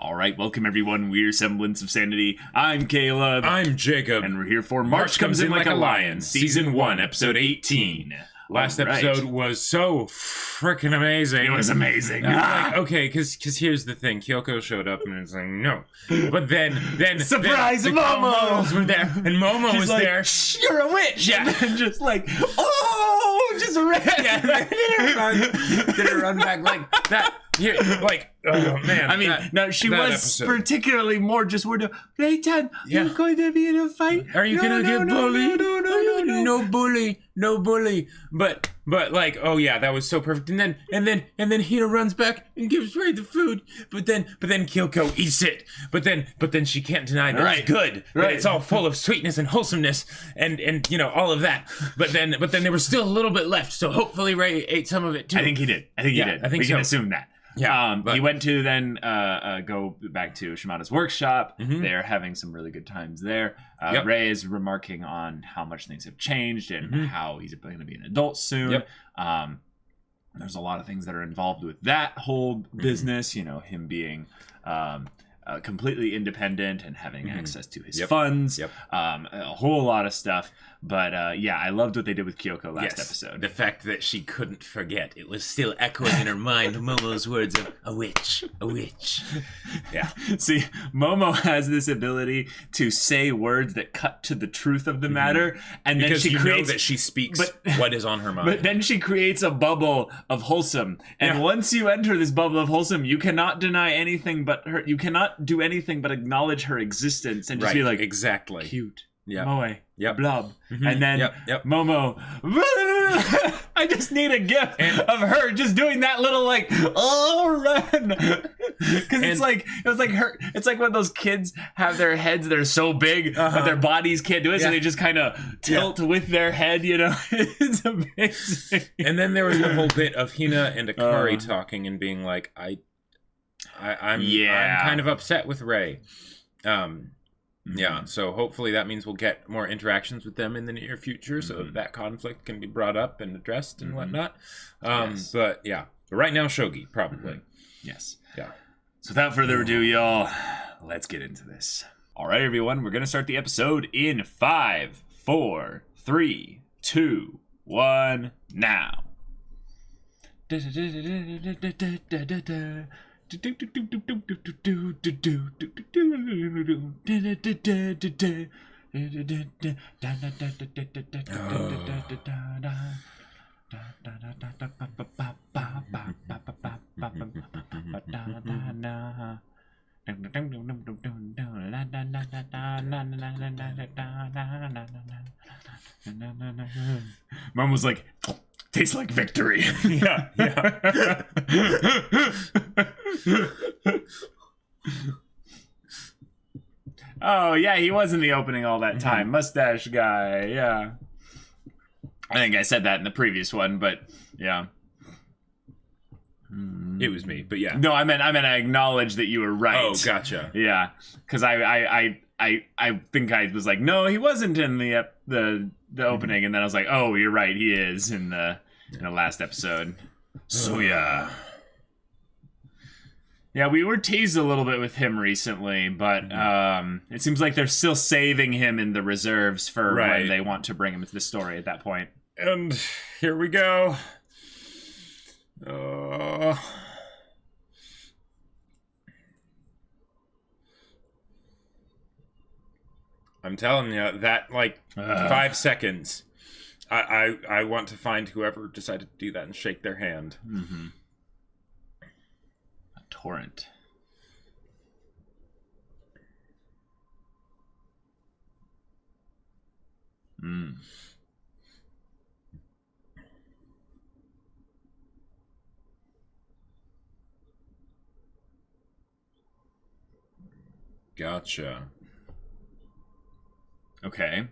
All right, welcome everyone. We're Semblance of Sanity. I'm Caleb. I'm Jacob. And we're here for March Comes In Like a Lion, Season 1, Episode 18. Last episode was so freaking amazing. It was amazing. Like, okay, because here's the thing. Kyoko showed up and it's like, no. But then surprise, the Momo! were there, and Momo was like, there. Shh, you're a witch! Yeah. And just like, oh, just ran. Yeah. Didn't run back like that. Here, like, oh man. I mean, now she was episode. Particularly more just worried about, Reitan, you're going to be in a fight? Are you gonna get bullied? No bully. But like, oh yeah, that was so perfect. And then Hina runs back and gives Rei the food. But then Kyoko eats it. But then she can't deny that it's good. Right. It's all full of sweetness and wholesomeness and you know all of that. But then there was still a little bit left. So hopefully Rei ate some of it too. I think he did. I think we can assume that. Yeah, he went to then go back to Shimada's workshop. Mm-hmm. They're having some really good times there. Rei is remarking on how much things have changed and how he's going to be an adult soon. Yep. There's a lot of things that are involved with that whole business. You know, him being completely independent and having access to his funds. Yep. A whole lot of stuff. But yeah, I loved what they did with Kyoko last episode. The fact that she couldn't forget. It was still echoing in her mind Momo's words of, a witch. Yeah. See, Momo has this ability to say words that cut to the truth of the matter. And because then she creates that she speaks what is on her mind. But then she creates a bubble of wholesome. And once you enter this bubble of wholesome, you cannot deny anything but her. You cannot do anything but acknowledge her existence and just be like, exactly. Cute. Yeah. Moe. Yep. Blob. And then Momo. I just need a gif of her just doing that little like, oh, run. Because it's like when those kids have their heads that are so big, but their bodies can't do it, so they just kind of tilt with their head, you know? It's amazing. And then there was the whole bit of Hina and Akari talking and being like, I'm kind of upset with Rei. Yeah, so hopefully that means we'll get more interactions with them in the near future, so that conflict can be brought up and addressed and whatnot. But yeah, but right now Shogi, probably. Yes. Yeah. So without further ado, y'all, let's get into this. All right, everyone, we're going to start the episode in 5, 4, 3, 2, 1, now. Mom was like, tastes like victory. Yeah. Oh, yeah, he was in the opening all that time. Mustache guy, yeah. I think I said that in the previous one, but yeah. It was me, but yeah. No, I meant I acknowledge that you were right. Oh, gotcha. Yeah, because I think I was like, no, he wasn't in the opening, and then I was like, oh, you're right, he is in the last episode. So yeah. Yeah, we were teased a little bit with him recently, but it seems like they're still saving him in the reserves for when they want to bring him into the story at that point. And here we go. I'm telling you, that, 5 seconds, I want to find whoever decided to do that and shake their hand. Mm-hmm. A torrent. Gotcha. Okay.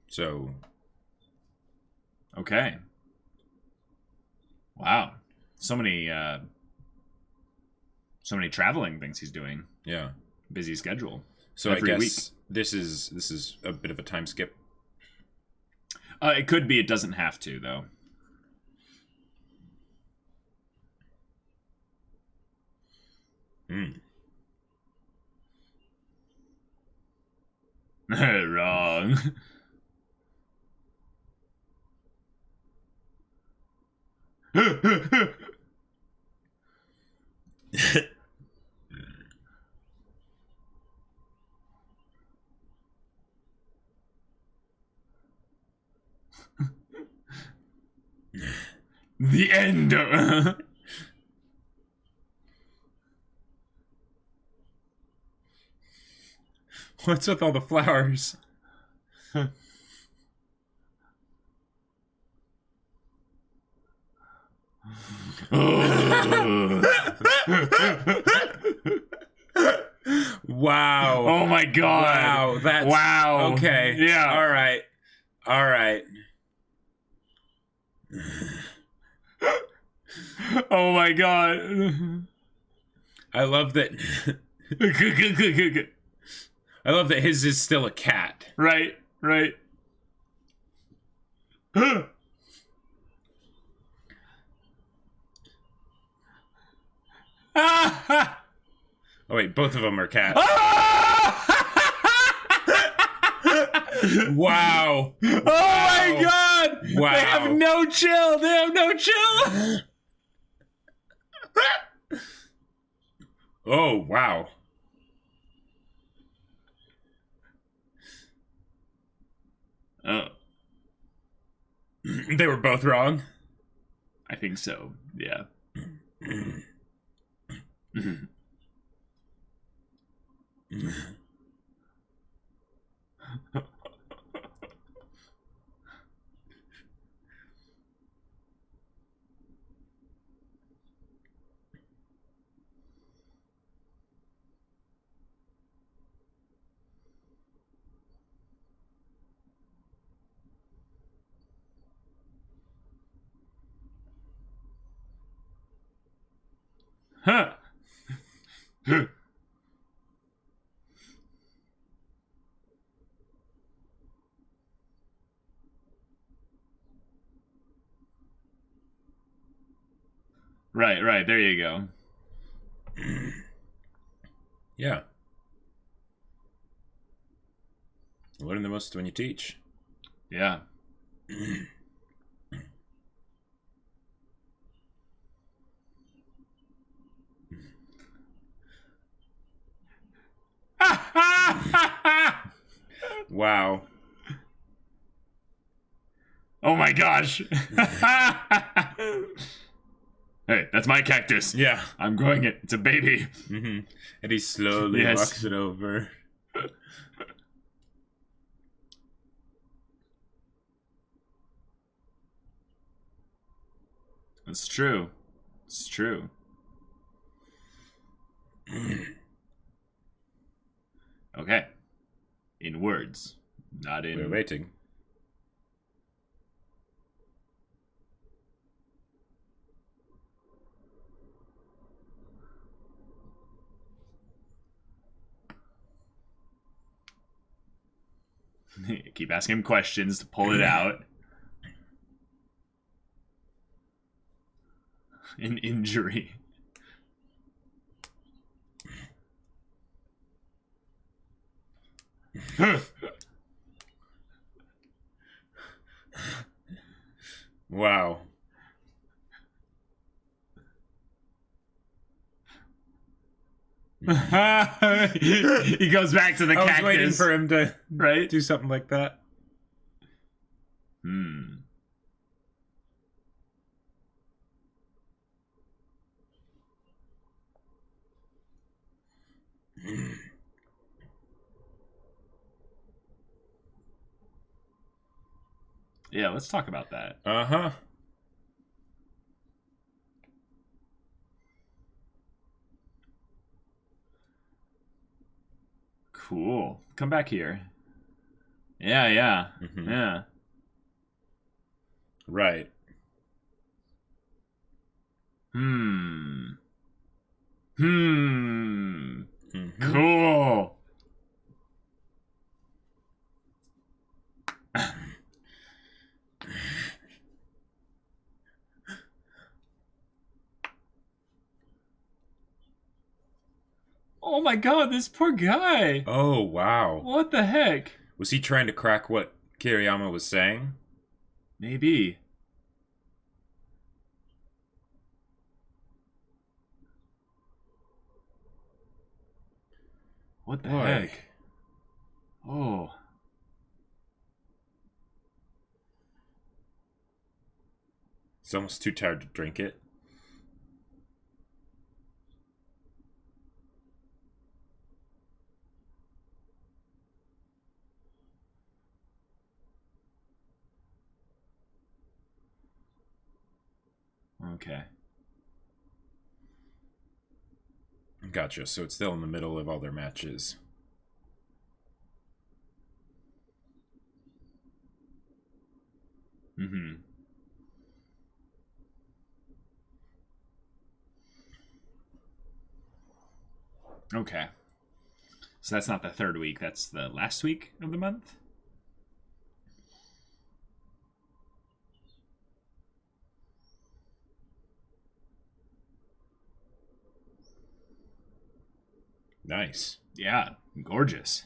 So. Okay. Wow. So many traveling things he's doing. Yeah. Busy schedule. So every week. This is a bit of a time skip. It could be. It doesn't have to, though. Wrong. The end. What's with all the flowers? Wow. Oh my god. Wow. That's wow. Okay. Yeah. All right. All right. Oh my god. I love that. I love that his is still a cat. Right. Right. Oh wait, both of them are cats. Wow. Oh my god! Wow. They have no chill! They have no chill! Oh, wow. Oh. They were both wrong. I think so, yeah. Huh. Right, right, there you go. Yeah. Learn the most when you teach. Yeah. Wow. Oh my gosh. Hey, that's my cactus. Yeah. I'm growing it. It's a baby. Mm-hmm. And he slowly Yes. walks it over. It's true. It's true. Okay. In words, not in... We're waiting. Keep asking him questions to pull it out. An injury. Wow. He goes back to the I was cactus. waiting for him to right? do something like that. Hmm. Yeah, let's talk about that. Uh-huh. Cool. Come back here. Yeah, yeah. Mm-hmm. Yeah. Right. Hmm. Mm-hmm. Cool. Oh my god, this poor guy. Oh, wow. What the heck? Was he trying to crack what Kiriyama was saying? Maybe. What the heck? Oh. He's almost too tired to drink it. Okay. Gotcha. So it's still in the middle of all their matches. Mm-hmm. Okay. So that's not the third week. That's the last week of the month? Nice. Yeah. Gorgeous.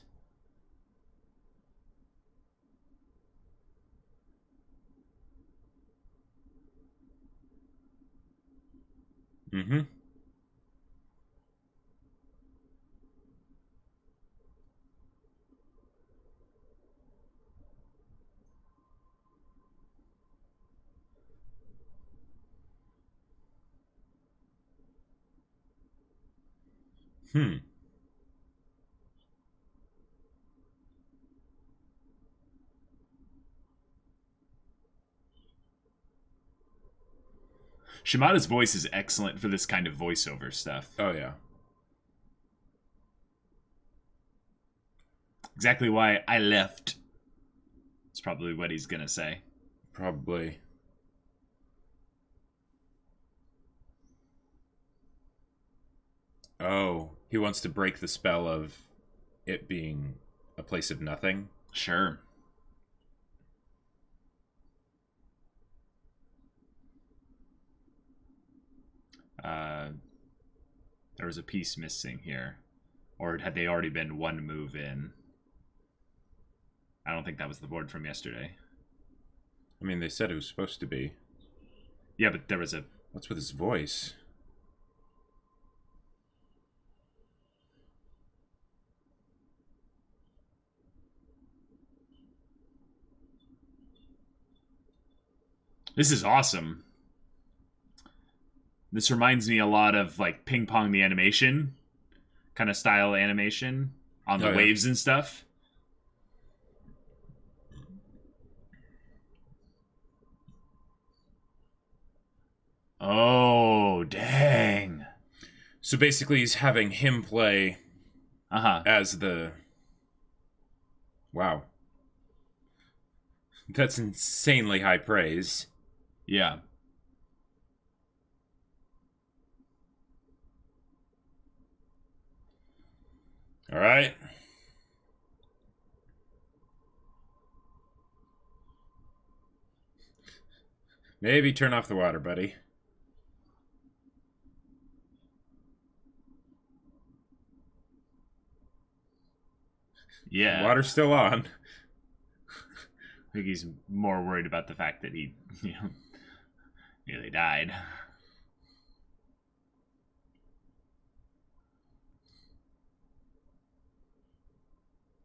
Mm-hmm. Shimada's voice is excellent for this kind of voiceover stuff. Oh, yeah. Exactly why I left. That's probably what he's gonna say. Probably. Oh, he wants to break the spell of it being a place of nothing. Sure. There was a piece missing here. Or had they already been one move in? I don't think that was the board from yesterday. I mean, they said it was supposed to be. Yeah, but there was a... What's with his voice? This is awesome. This reminds me a lot of like Ping Pong the animation kind of style animation on the waves and stuff. Oh, dang. So basically he's having him play as the... Wow. That's insanely high praise. Yeah. All right. Maybe turn off the water, buddy. Yeah. The water's still on. I think he's more worried about the fact that he, nearly died.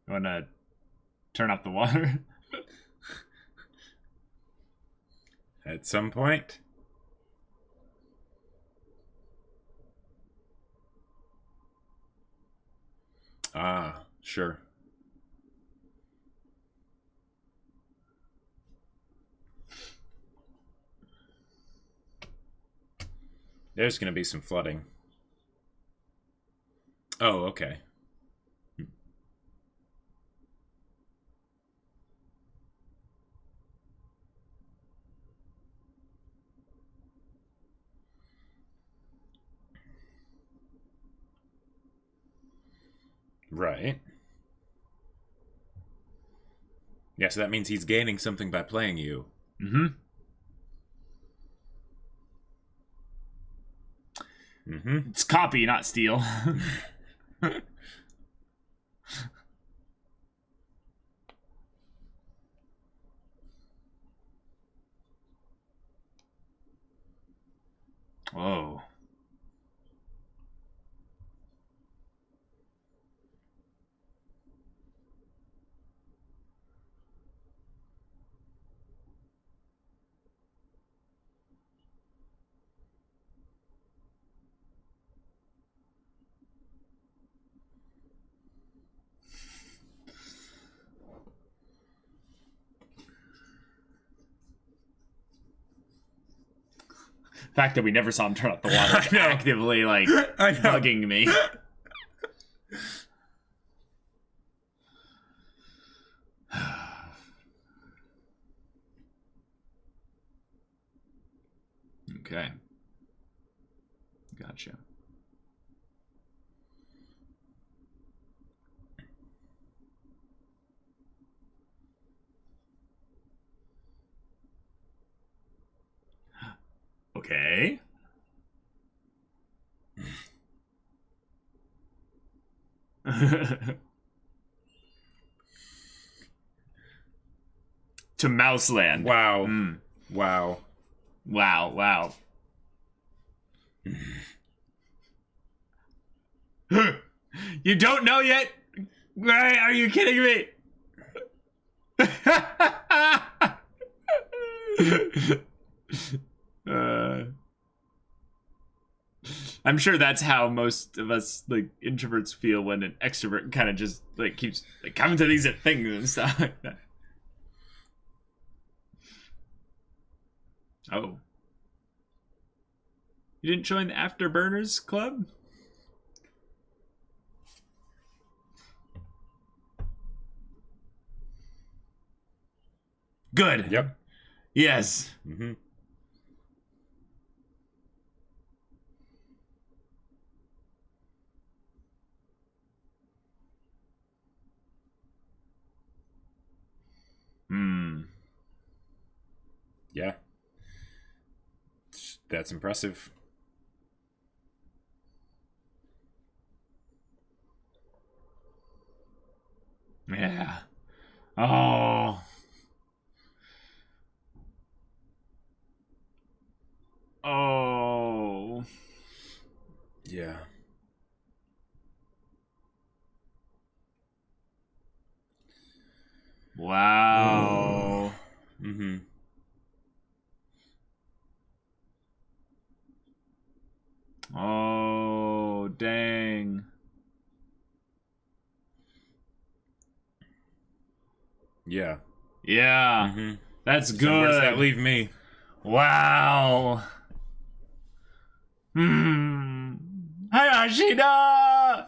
You want to turn off the water? At some point. Ah, sure. There's going to be some flooding. Oh, okay. Right. Yeah, so that means he's gaining something by playing you. Mm-hmm. Mm-hmm. It's copy, not steal. fact that we never saw him turn up the water is actively like bugging me. Okay. Gotcha. Okay. To Mouseland. Wow. Mm. Wow. Wow. You don't know yet? Right? Are you kidding me? I'm sure that's how most of us like introverts feel when an extrovert kind of just like keeps like coming to these things and stuff like that. Oh. You didn't join the Afterburners Club? Good. Yep. Yes. Mm-hmm. Yeah. That's impressive. Yeah. Oh. Oh. Yeah. Wow. Mm-hmm. Oh, dang. Yeah. Yeah. Mm-hmm. That's So good. where does that leave me? Wow. Hayashida!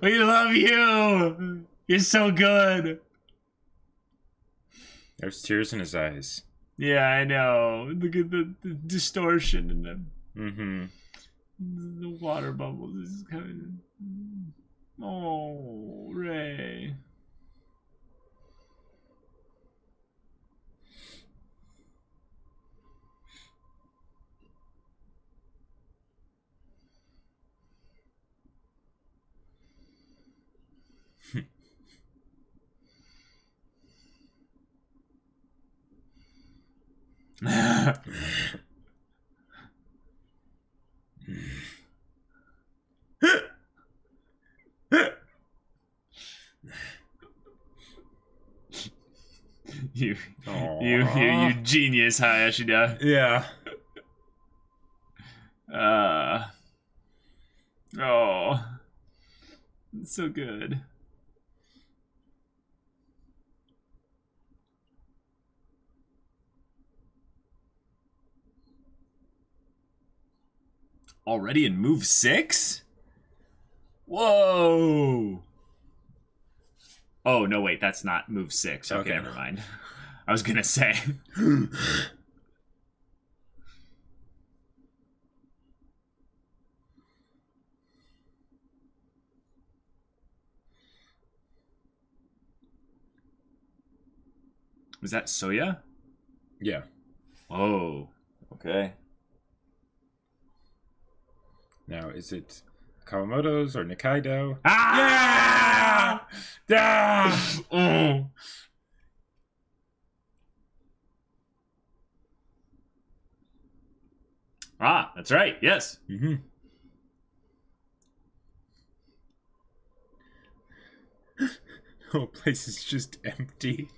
We love you. You're so good. There's tears in his eyes. Yeah, I know. Look at the distortion in them. Mm-hmm. The water bubbles is coming. Oh, Ray. you genius, Hayashida. Yeah. Oh, it's so good. Already in move 6? Whoa. Oh, no, wait, that's not move 6. Okay, never mind. I was gonna say. Was that Soya? Yeah. Oh, okay. Now, is it Kawamoto's or Nikaido? Ah! Yeah! Oh. Ah, that's right. Yes. Mm-hmm. The whole place is just empty.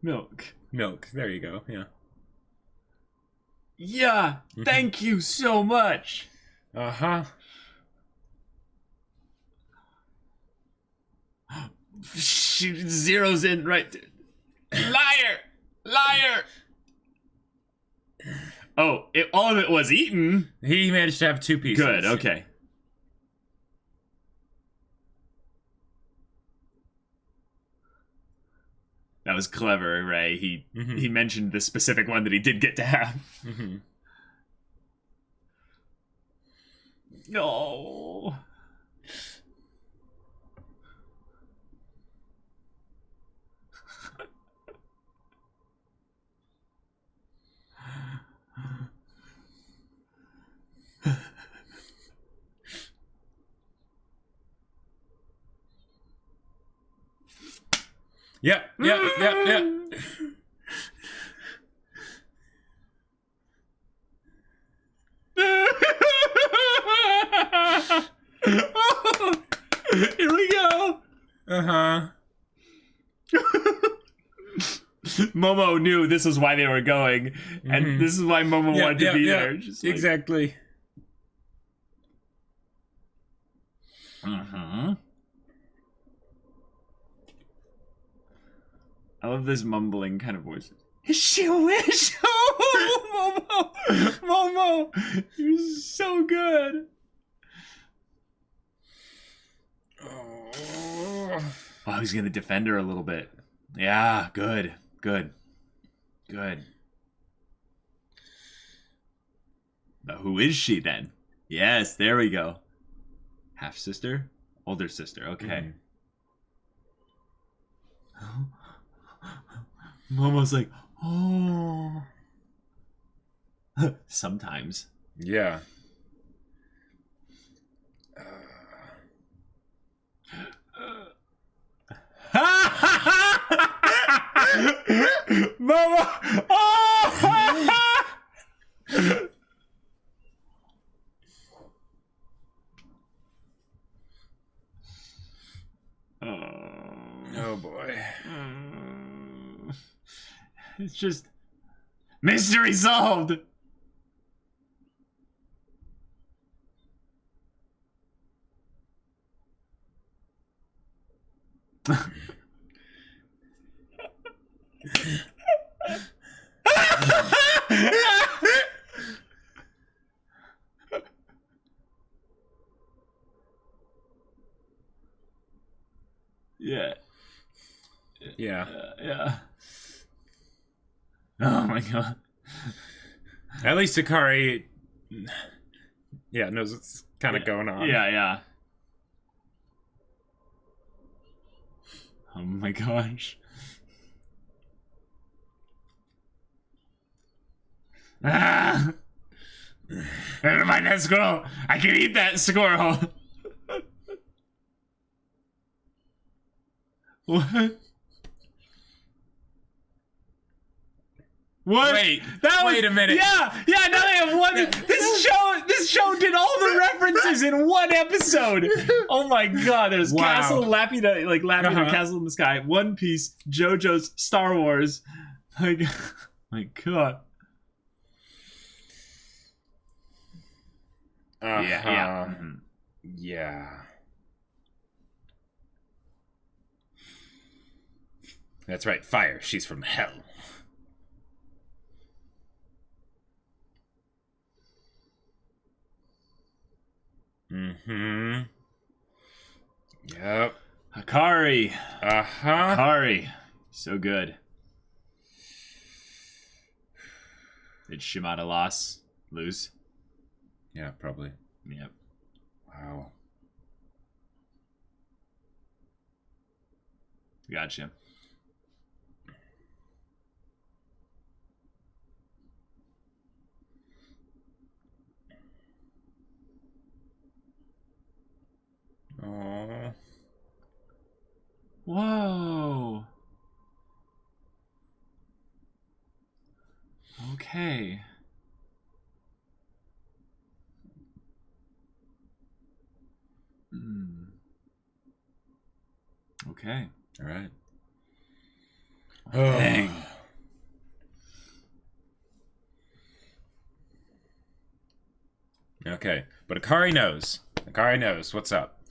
Milk. Milk. There you go. Yeah. Yeah, thank you so much. Uh-huh. She zeroes in right there. Liar! Oh, all of it was eaten. He managed to have 2 pieces. Good, okay. That was clever, Ray. He mentioned the specific one that he did get to have. Mm-hmm. No. Yep. Here we go. Uh-huh. Momo knew this was why they were going, and this is why Momo wanted to be there. Just like, exactly. I love this mumbling kind of voice. She wish. Oh, Momo, you're so good. Oh, he's gonna defend her a little bit. Yeah, good. But who is she then? Yes, there we go. Half sister, older sister. Okay. Momo's like, oh. Sometimes. Yeah. Momo! Oh! Oh boy. It's just mystery solved. Yeah. Oh my god. At least Akari, knows what's kind of going on. Yeah. Oh my gosh. Ah! Never mind that squirrel. I can eat that squirrel. What? What? Wait a minute. Yeah. Now they have one. This show did all the references in one episode. Oh my god! There's Castle Laputa, like Laputa Castle in the Sky, One Piece, JoJo's, Star Wars. Like, my god. Yeah. Yeah. That's right. Fire. She's from hell. Yep. Akari. Akari. So good. Did Shimada lose? Yeah, probably. Yep. Wow. Gotcha. Oh. Whoa. Okay. Okay. All right. Dang. Okay, but Akari knows. Akari knows what's up.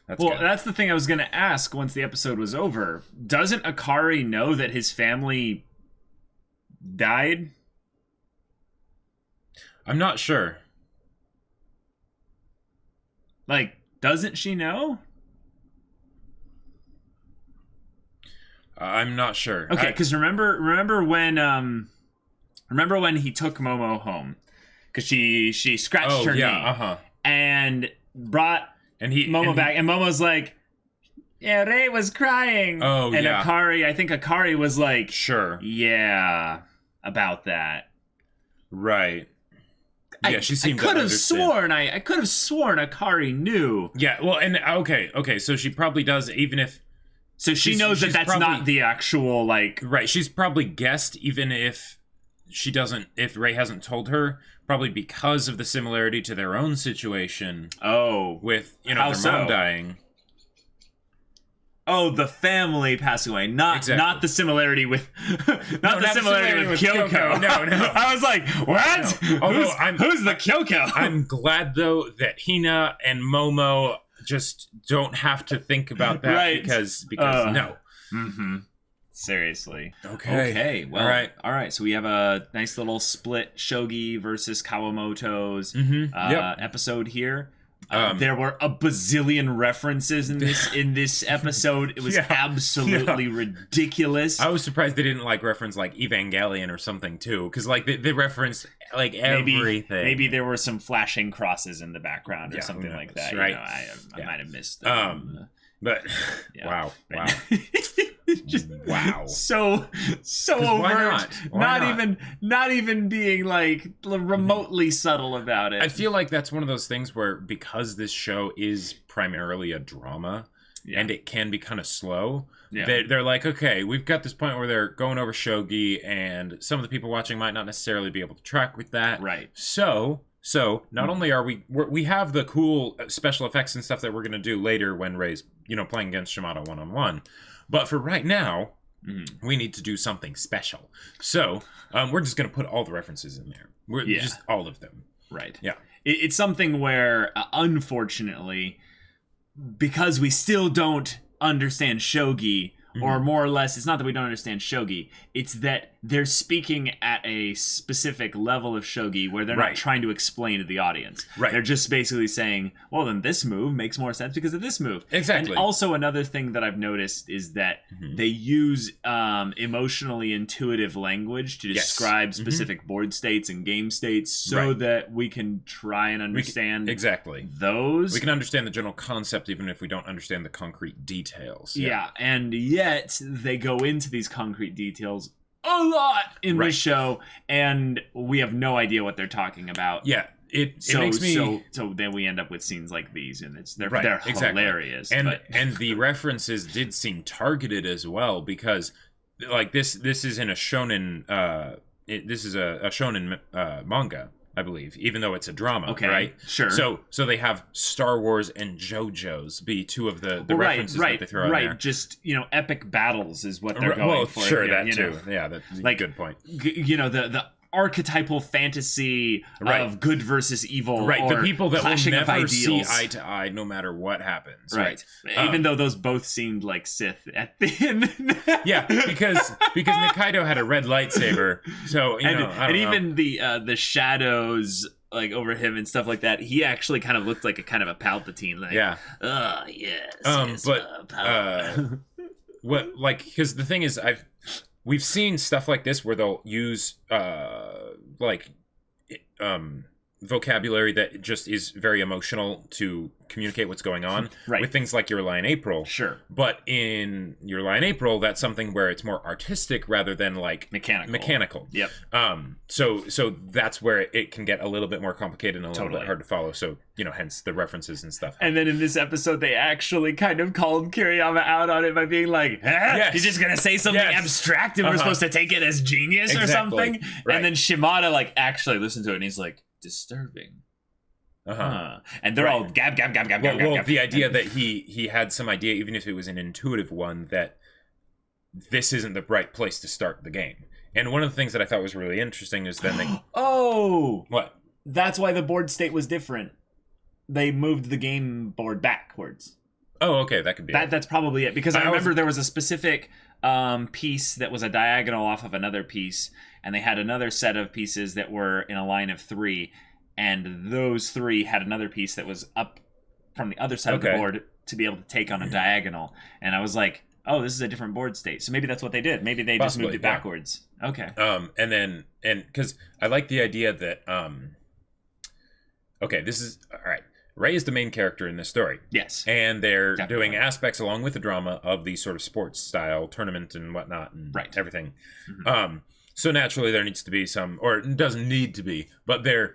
That's Well, good. that's the thing I was going to ask once the episode was over. Doesn't Akari know that his family died? I'm not sure. Like, doesn't she know? I'm not sure. Okay, because remember when he took Momo home, because she scratched her knee, and brought Momo back, and Momo's like, yeah, Rei was crying. Oh, and yeah. I think Akari was like, Sure. Yeah, about that. Right. Yeah, she seemed I could to have understand. I could have sworn Akari knew. Yeah, well, and okay, so she probably does, even if... So she knows that that's not the actual, like... Right, she's probably guessed, even if she doesn't... If Rei hasn't told her, probably because of the similarity to their own situation. Oh. With, their so? mom dying. Oh, the family passing away, not the similarity with, not the similarity with Kyoko. No. I was like, what? No. Although who's the Kyoko? I'm glad though that Hina and Momo just don't have to think about that, right. because no. Mm-hmm. Seriously. Okay. Well, all right. So we have a nice little split Shogi versus Kawamoto's episode here. There were a bazillion references in this episode. It was absolutely ridiculous. I was surprised they didn't reference Evangelion or something too, because they referenced everything. Maybe there were some flashing crosses in the background or something like that. Right. I might have missed. But wow. Just wow. So overt. Not even being remotely subtle about it. I feel like that's one of those things where, because this show is primarily a drama and it can be kind of slow, they're like, okay, we've got this point where they're going over Shogi, and some of the people watching might not necessarily be able to track with that. Right. So not only are we have the cool special effects and stuff that we're going to do later when Rei's playing against Shimada one-on-one, but for right now, we need to do something special. So we're just going to put all the references in there. Just all of them. Right. Yeah. It's something where, unfortunately, because we still don't understand Shogi, or more or less, it's not that we don't understand Shogi, it's that they're speaking at a specific level of Shogi where they're not trying to explain to the audience. Right. They're just basically saying, well, then this move makes more sense because of this move. Exactly. And also another thing that I've noticed is that they use emotionally intuitive language to describe specific board states and game states so that we can try and understand those. We can understand the general concept even if we don't understand the concrete details. Yeah, and yet they go into these concrete details a lot in this show, and we have no idea what they're talking about. Yeah, it makes me... So then we end up with scenes like these, and they're hilarious. And the references did seem targeted as well, because this is in a shonen... this is a shonen manga, I believe, even though it's a drama, right? Sure. So they have Star Wars and JoJo's be two of the references that they throw in there. Just, epic battles is what they're going for. Sure, here, that too. Yeah, that's a good point. The archetypal fantasy of good versus evil, right? The people that will never see ideals. eye to eye, no matter what happens, right? Even though those both seemed like Sith at the end. Yeah, because Nikaido had a red lightsaber, so I don't know. Even the shadows over him and stuff like that, he actually kind of looked like a kind of a Palpatine. Because the thing is, we've seen stuff like this where they'll use vocabulary that just is very emotional to communicate what's going on, with things like Your Lie in April. Sure. But in Your Lie in April, that's something where it's more artistic rather than mechanical. Yep. So that's where it can get a little bit more complicated and a little bit hard to follow. So, hence the references and stuff. And then in this episode, they actually kind of called Kiriyama out on it by being like, you're just going to say something abstract and we're supposed to take it as genius or something? Right. And then Shimada actually listened to it and he's like, disturbing. And they're all gab. The idea that he had some idea, even if it was an intuitive one, that this isn't the right place to start the game. And one of the things that I thought was really interesting is then they... Oh! What? That's why the board state was different. They moved the game board backwards. Oh, okay, that could be That's probably it. Because I remember there was a specific piece that was a diagonal off of another piece, and they had another set of pieces that were in a line of 3, and those 3 had another piece that was up from the other side of the board to be able to take on a diagonal. And I was like, oh, this is a different board state. So maybe that's what they did. Maybe they just moved it backwards. Yeah. Okay. And because I like the idea that okay, this is all right. Ray is the main character in this story. Yes. And they're doing aspects along with the drama of the sort of sports style tournament and whatnot and everything. Mm-hmm. So naturally there needs to be some, or it doesn't need to be, but they're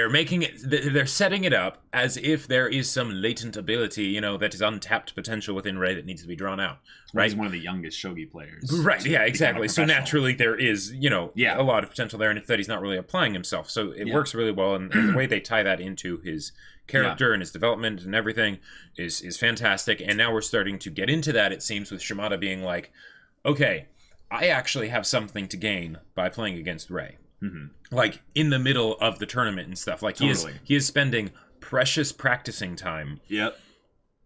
making it, they're setting it up as if there is some latent ability, you know, that is untapped potential within Ray that needs to be drawn out. Right. He's one of the youngest shogi players. Right. Yeah, exactly. So naturally there is, you know, a lot of potential there, and that he's not really applying himself. So it works really well. And the way they tie that into his character and his development and everything is fantastic. And now we're starting to get into that, it seems, with Shimada being like, okay, I actually have something to gain by playing against Ray. Mm-hmm. Like in the middle of the tournament and stuff. Like he is spending precious practicing time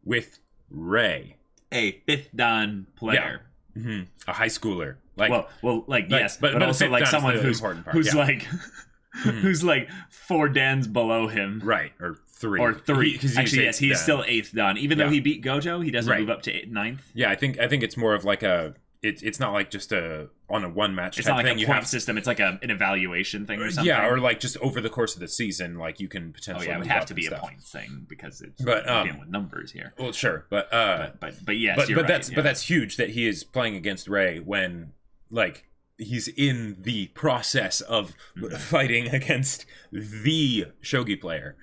with Ray, a 5th Dan player, a high schooler. Like yes, but also like someone who's like who's like 4 dans below him, right? Or 3. Actually, yes, he's still 8th Dan. Even though he beat Gojo, he doesn't move up to 9th. Yeah, I think it's more of like a. It's not like just on a one match. It's not like a point system. It's like an evaluation thing or something. Yeah, or like just over the course of the season, like you can potentially. It would have to be a point thing because it's dealing with numbers here. Well, sure, but yes, but that's huge that he is playing against Ray when like he's in the process of fighting against the shogi player.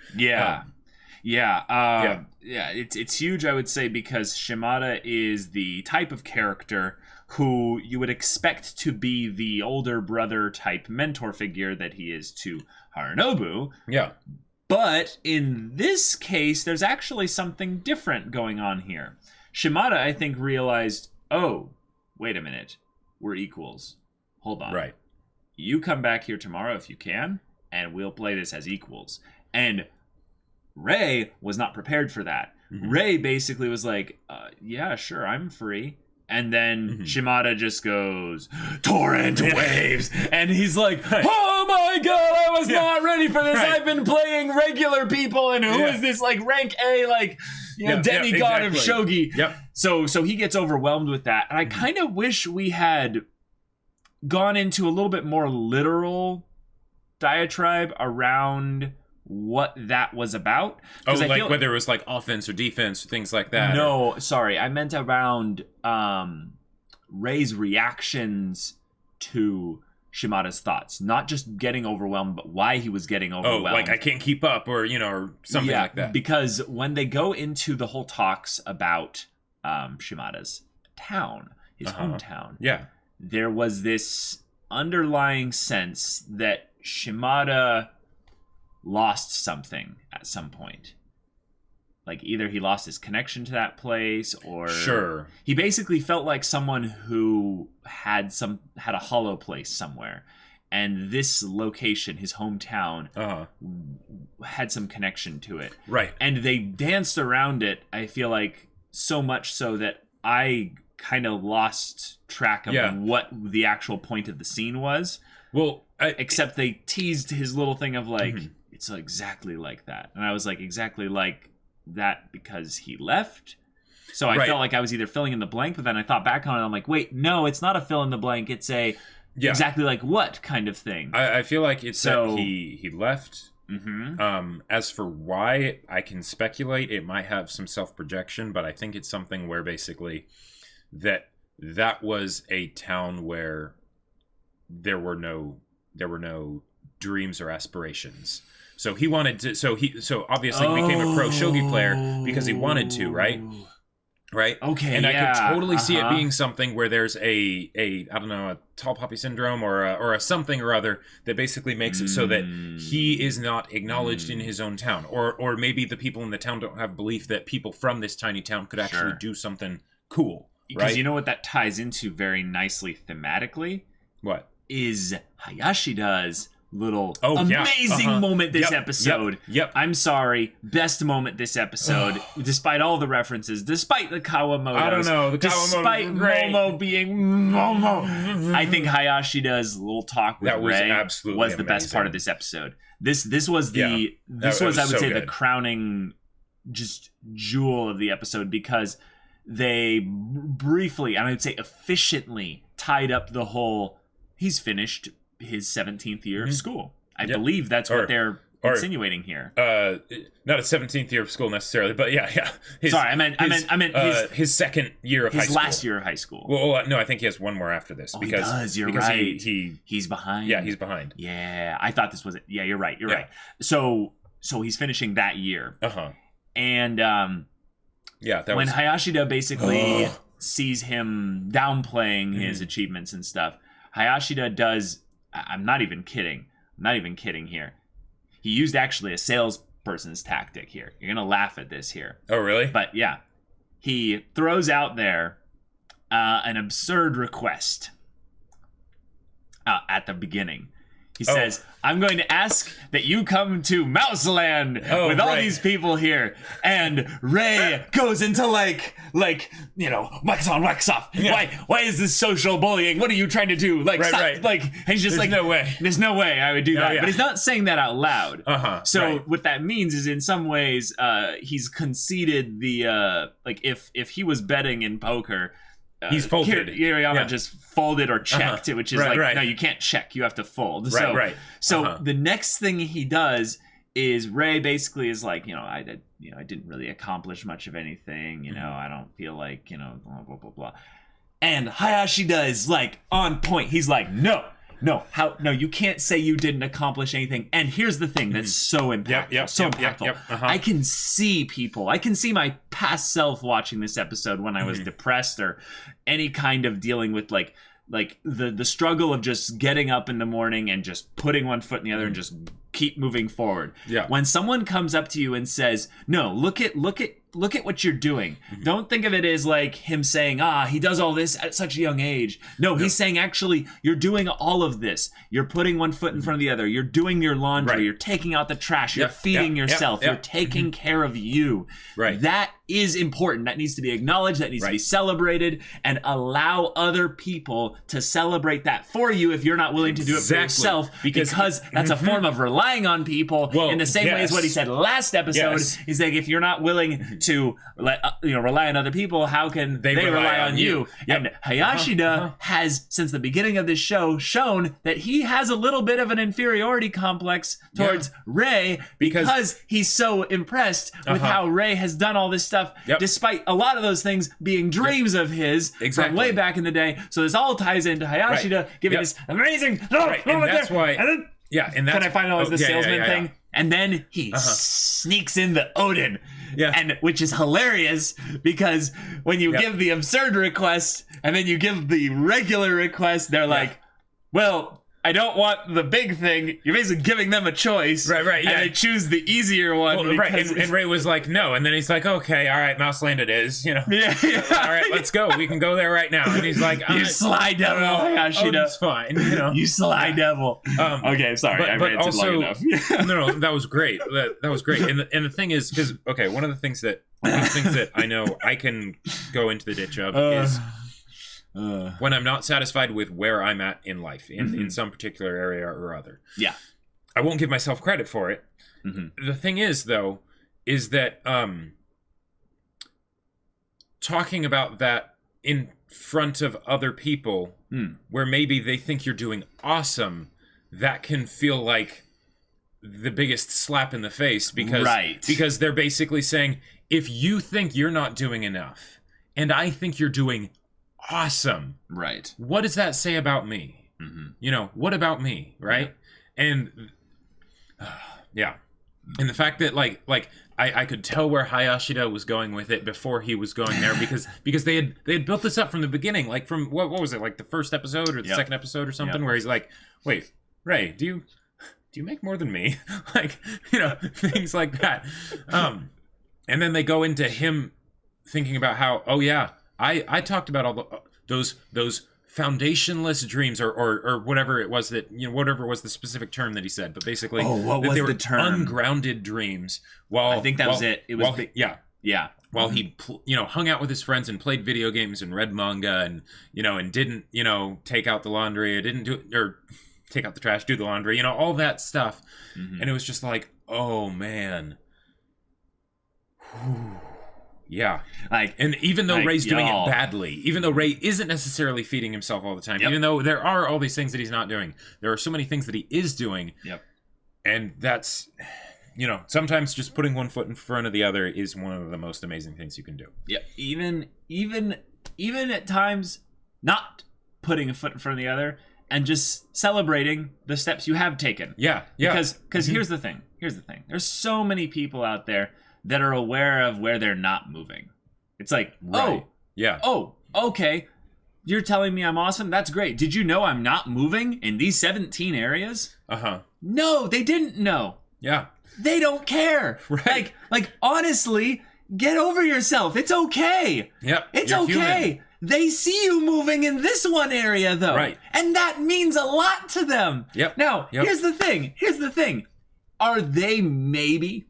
It's huge, I would say, because Shimada is the type of character who you would expect to be the older brother type mentor figure that he is to Harunobu. Yeah. But in this case, there's actually something different going on here. Shimada, I think, realized, oh, wait a minute, we're equals. Hold on. Right. You come back here tomorrow if you can, and we'll play this as equals. And Ray was not prepared for that. Mm-hmm. Ray basically was like, yeah, sure, I'm free. And then Shimada just goes, torrent waves. And he's like, oh my god, I was not ready for this. I've been playing regular people, and who is this like rank A, like demigod of shogi? Yep. So he gets overwhelmed with that. And I kind of wish we had gone into a little bit more literal diatribe around what that was about. Whether it was like offense or defense or things like that. No, sorry, I meant around Ray's reactions to Shimada's thoughts, not just getting overwhelmed, but why he was getting overwhelmed. Oh, like I can't keep up, or or something like that. Because when they go into the whole talks about Shimada's town, his hometown, there was this underlying sense that Shimada lost something at some point. Like either he lost his connection to that place, or he basically felt like someone who had a hollow place somewhere, and this location, his hometown, had some connection to it. Right. And they danced around it, I feel like, so much so that I kind of lost track of what the actual point of the scene was. Well, except they teased his little thing of like, it's exactly like that. And I was like, exactly like that because he left? So I felt like I was either filling in the blank, but then I thought back on it, I'm like, wait, no, it's not a fill in the blank. It's a exactly like what kind of thing. I feel like it's that he left. As for why, I can speculate. It might have some self-projection, but I think it's something where basically that was a town where there were no dreams or aspirations. So he wanted to. So obviously he became a pro shogi player because he wanted to, right? Okay. And I could totally see it being something where there's a I don't know, a tall poppy syndrome or a something or other that basically makes it so that he is not acknowledged in his own town, or maybe the people in the town don't have belief that people from this tiny town could actually do something cool. Because right? you know what that ties into very nicely thematically? What? Is Hayashida's little yeah. amazing moment this episode. Yep. I'm sorry. Best moment this episode. Despite all the references, despite the Kawamotos. I don't know. The despite Momo being Momo. I think Hayashida's little talk with Rei was the best part of this episode. This was the I would say the crowning just jewel of the episode, because they briefly, and I'd say efficiently, tied up the whole he's finished his 17th year of school. I believe that's what they're insinuating here. Not a 17th year of school necessarily, but yeah. Sorry, I meant his second year of high school. His last year of high school. Well, no, I think he has one more after this. He does. You're right. He's behind. Yeah, he's behind. Yeah, I thought this was it. Yeah, you're right. You're right. So he's finishing that year. And when Hayashida basically sees him downplaying his achievements and stuff, Hayashida does. I'm not even kidding here. He used actually a salesperson's tactic here. You're going to laugh at this here. Oh, really? But yeah, he throws out there an absurd request at the beginning. He says, I'm going to ask that you come to Mouseland with all these people here. And Rei goes into like, wax on, wax off. Yeah. Why is this social bullying? What are you trying to do? Stop. Like, he's just there's no way. There's no way I would do that. Yeah. But he's not saying that out loud. So what that means is, in some ways, he's conceded the, if he was betting in poker, he's folded. Hirayama just folded or checked, which is no, you can't check. You have to fold. So the next thing he does is Rei basically is like, I didn't really accomplish much of anything. I don't feel like, blah, blah, blah, blah. And Hayashida is like on point. He's like, no, you can't say you didn't accomplish anything. And here's the thing that's so impactful. I can see people. I can see my past self watching this episode when I was depressed or any kind of dealing with like the struggle of just getting up in the morning and just putting one foot in the other and just keep moving forward. Yeah. When someone comes up to you and says, "No, look at what you're doing." Don't think of it as like him saying, he does all this at such a young age. No, he's saying, actually, you're doing all of this. You're putting one foot in front of the other. You're doing your laundry. You're taking out the trash. You're feeding yourself. You're taking care of you. That is important. That needs to be acknowledged. That needs to be celebrated, and allow other people to celebrate that for you if you're not willing to do it for yourself, because that's a form of relying on people in the same way as what he said last episode. Is like, if you're not willing to rely on other people, how can they rely on you? And Hayashida has, since the beginning of this show, shown that he has a little bit of an inferiority complex towards Rei, because he's so impressed with how Rei has done all this stuff, despite a lot of those things being dreams of his from way back in the day. So this all ties into Hayashida giving this amazing and that's why. And then, and that's, can I finalize the salesman thing? And then he sneaks in the Odin. And which is hilarious, because when you give the absurd request and then you give the regular request, they're like, well, I don't want the big thing. You're basically giving them a choice. And they choose the easier one. Well, and Rei was like, no. And then he's like, okay, all right, Mouseland it is. All right, let's go. We can go there right now. And he's like, you sly devil, Hayashida. It's fine. You sly devil. Okay, sorry. I ranted long enough. No, that was great. That was great. And the thing is, because, one of the things that I know I can go into the ditch of is when I'm not satisfied with where I'm at in life, in some particular area or other. I won't give myself credit for it. The thing is, though, is that talking about that in front of other people, where maybe they think you're doing awesome, that can feel like the biggest slap in the face, because they're basically saying, if you think you're not doing enough, and I think you're doing awesome, what does that say about me? What about me, And and the fact that I could tell where Hayashida was going with it before he was going there, because they had built this up from the beginning, like from what was it, like the first episode or the second episode or something, where he's like, wait, Rei, do you make more than me? Things like that. And then they go into him thinking about how, I talked about all those foundationless dreams or whatever it was that, whatever was the specific term that he said, but basically what that was they were the term? ungrounded dreams. While I think that was it. It was yeah. While he hung out with his friends and played video games and read manga and and didn't take out the laundry, or didn't do or take out the trash, do the laundry, all that stuff. And it was just like, oh man. Yeah. And even though Ray's doing it badly, even though Ray isn't necessarily feeding himself all the time, even though there are all these things that he's not doing, there are so many things that he is doing. Yep. And that's, sometimes just putting one foot in front of the other is one of the most amazing things you can do. Yeah. Even at times not putting a foot in front of the other and just celebrating the steps you have taken. Yeah. Because here's the thing. There's so many people out there that are aware of where they're not moving. It's like, okay, you're telling me I'm awesome? That's great. Did you know I'm not moving in these 17 areas? No, they didn't know. Yeah. They don't care. Right. Like honestly, get over yourself. It's okay. Yep. It's okay. Human. They see you moving in this one area though. Right. And that means a lot to them. Yep. Now, here's the thing. Are they maybe,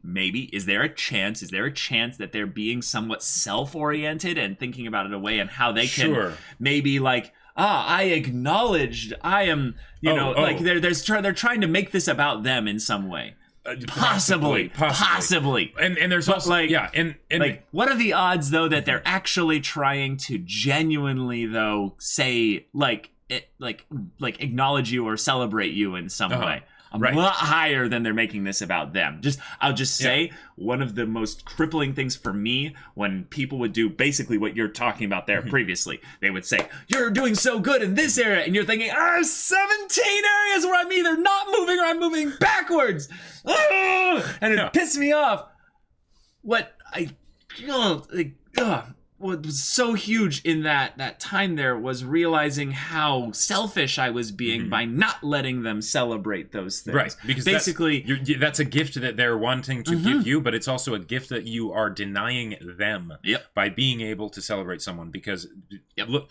is there a chance that they're being somewhat self-oriented and thinking about it a way and how they can maybe I acknowledged I am, they're trying to make this about them in some way. Possibly. And there's also and what are the odds though that they're actually trying to genuinely though say acknowledge you or celebrate you in some way? A lot higher than they're making this about them. I'll just say one of the most crippling things for me when people would do basically what you're talking about there previously. They would say, you're doing so good in this area, and you're thinking, 17 areas where I'm either not moving or I'm moving backwards. And it pissed me off. What was so huge in that time there was realizing how selfish I was being by not letting them celebrate those things. Right, because basically that's a gift that they're wanting to give you, but it's also a gift that you are denying them by being able to celebrate someone. Because look,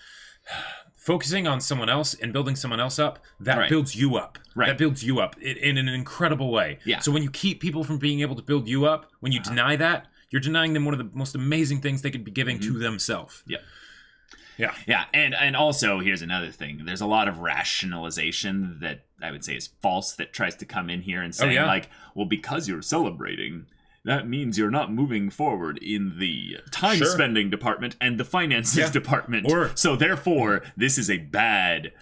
focusing on someone else and building someone else up, that builds you up. Right. That builds you up in an incredible way. Yeah. So when you keep people from being able to build you up, when you deny that, you're denying them one of the most amazing things they could be giving to themselves. Yeah. And also, here's another thing. There's a lot of rationalization that I would say is false that tries to come in here and say, well, because you're celebrating, that means you're not moving forward in the time spending department and the finances department. So therefore, this is a bad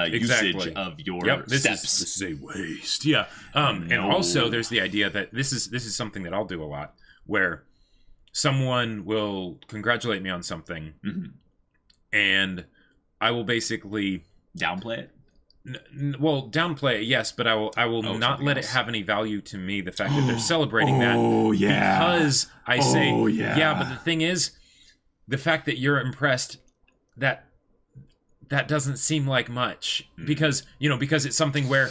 usage of your steps. This is a waste. Yeah. And also, there's the idea that this is something that I'll do a lot, where someone will congratulate me on something, and I will basically downplay it. Downplay it, yes, but I will not let it have any value to me. The fact that they're celebrating that, because I say, but the thing is, the fact that you're impressed, that doesn't seem like much, because it's something where.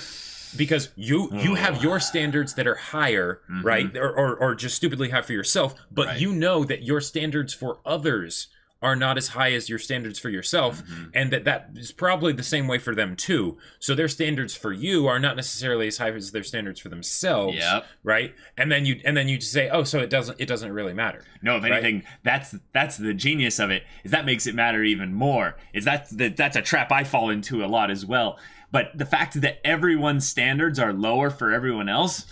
Because you have your standards that are higher, right? Or just stupidly high for yourself, but you know that your standards for others are not as high as your standards for yourself, and that is probably the same way for them too. So their standards for you are not necessarily as high as their standards for themselves, right? And then you just say, so it doesn't really matter. No, if anything, that's the genius of it. Is that makes it matter even more. That's a trap I fall into a lot as well. But the fact that everyone's standards are lower for everyone else,